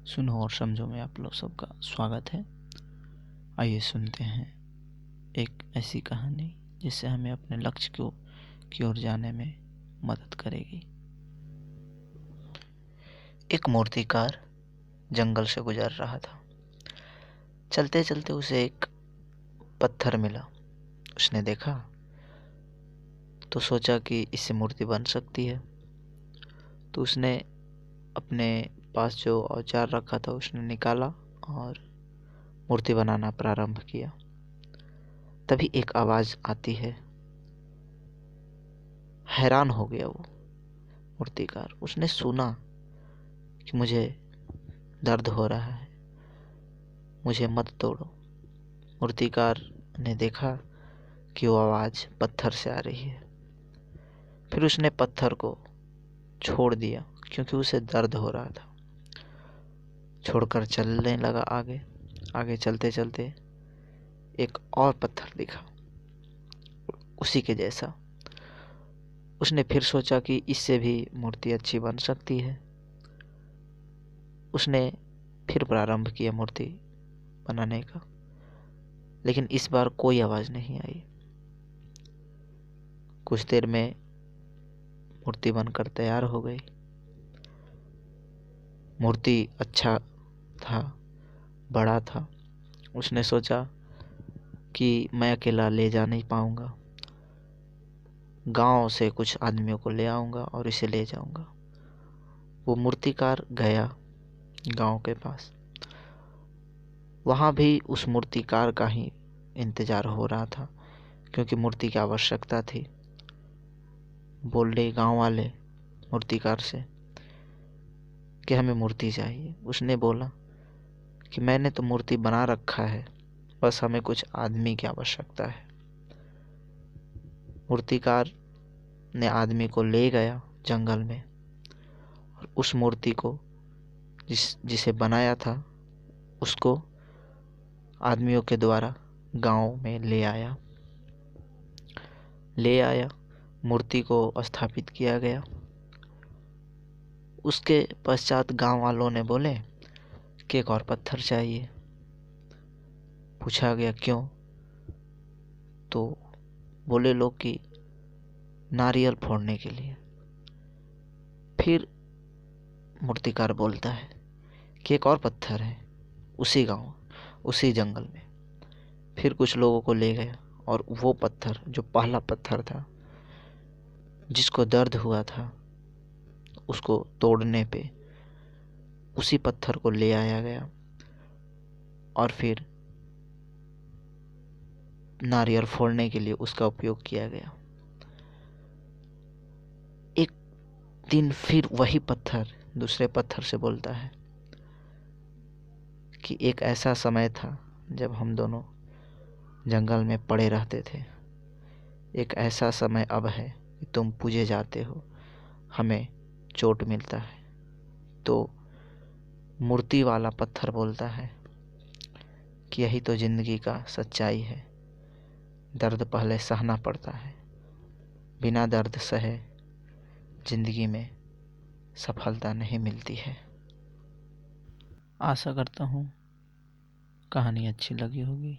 सुनो और समझो में आप लोग सबका स्वागत है। आइए सुनते हैं एक ऐसी कहानी जिससे हमें अपने लक्ष्य की ओर जाने में मदद करेगी। एक मूर्तिकार जंगल से गुजर रहा था। चलते चलते उसे एक पत्थर मिला। उसने देखा तो सोचा कि इससे मूर्ति बन सकती है। तो उसने अपने पास जो औजार रखा था उसने निकाला और मूर्ति बनाना प्रारंभ किया। तभी एक आवाज़ आती है। हैरान हो गया वो मूर्तिकार। उसने सुना कि मुझे दर्द हो रहा है, मुझे मत तोड़ो। मूर्तिकार ने देखा कि वो आवाज़ पत्थर से आ रही है। फिर उसने पत्थर को छोड़ दिया क्योंकि उसे दर्द हो रहा था। छोड़कर चलने लगा आगे। आगे चलते चलते एक और पत्थर दिखा उसी के जैसा। उसने फिर सोचा कि इससे भी मूर्ति अच्छी बन सकती है। उसने फिर प्रारंभ किया मूर्ति बनाने का, लेकिन इस बार कोई आवाज़ नहीं आई। कुछ देर में मूर्ति बनकर तैयार हो गई। मूर्ति अच्छा था, बड़ा था। उसने सोचा कि मैं अकेला ले जा नहीं पाऊंगा, गांव से कुछ आदमियों को ले आऊंगा और इसे ले जाऊंगा। वो मूर्तिकार गया गांव के पास। वहाँ भी उस मूर्तिकार का ही इंतज़ार हो रहा था क्योंकि मूर्ति की आवश्यकता थी। बोले गांव वाले मूर्तिकार से कि हमें मूर्ति चाहिए। उसने बोला कि मैंने तो मूर्ति बना रखा है, बस हमें कुछ आदमी की आवश्यकता है। मूर्तिकार ने आदमी को ले गया जंगल में और उस मूर्ति को जिसे बनाया था उसको आदमियों के द्वारा गांव में ले आया। मूर्ति को स्थापित किया गया। उसके पश्चात गांव वालों ने बोले कि एक और पत्थर चाहिए। पूछा गया क्यों? तो बोले लोग कि नारियल फोड़ने के लिए। फिर मूर्तिकार बोलता है कि एक और पत्थर है उसी गांव, उसी जंगल में। फिर कुछ लोगों को ले गया और वो पत्थर जो पहला पत्थर था जिसको दर्द हुआ था उसको तोड़ने पे उसी पत्थर को ले आया गया और फिर नारियल फोड़ने के लिए उसका उपयोग किया गया। एक दिन फिर वही पत्थर दूसरे पत्थर से बोलता है कि एक ऐसा समय था जब हम दोनों जंगल में पड़े रहते थे। एक ऐसा समय अब है कि तुम पूजे जाते हो, हमें चोट मिलता है। तो मूर्ति वाला पत्थर बोलता है कि यही तो ज़िंदगी का सच्चाई है, दर्द पहले सहना पड़ता है, बिना दर्द सहे ज़िंदगी में सफलता नहीं मिलती है। आशा करता हूँ कहानी अच्छी लगी होगी।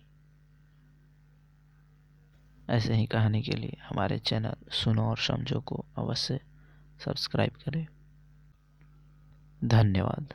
ऐसे ही कहानी के लिए हमारे चैनल सुनो और समझो को अवश्य सब्सक्राइब करें। धन्यवाद।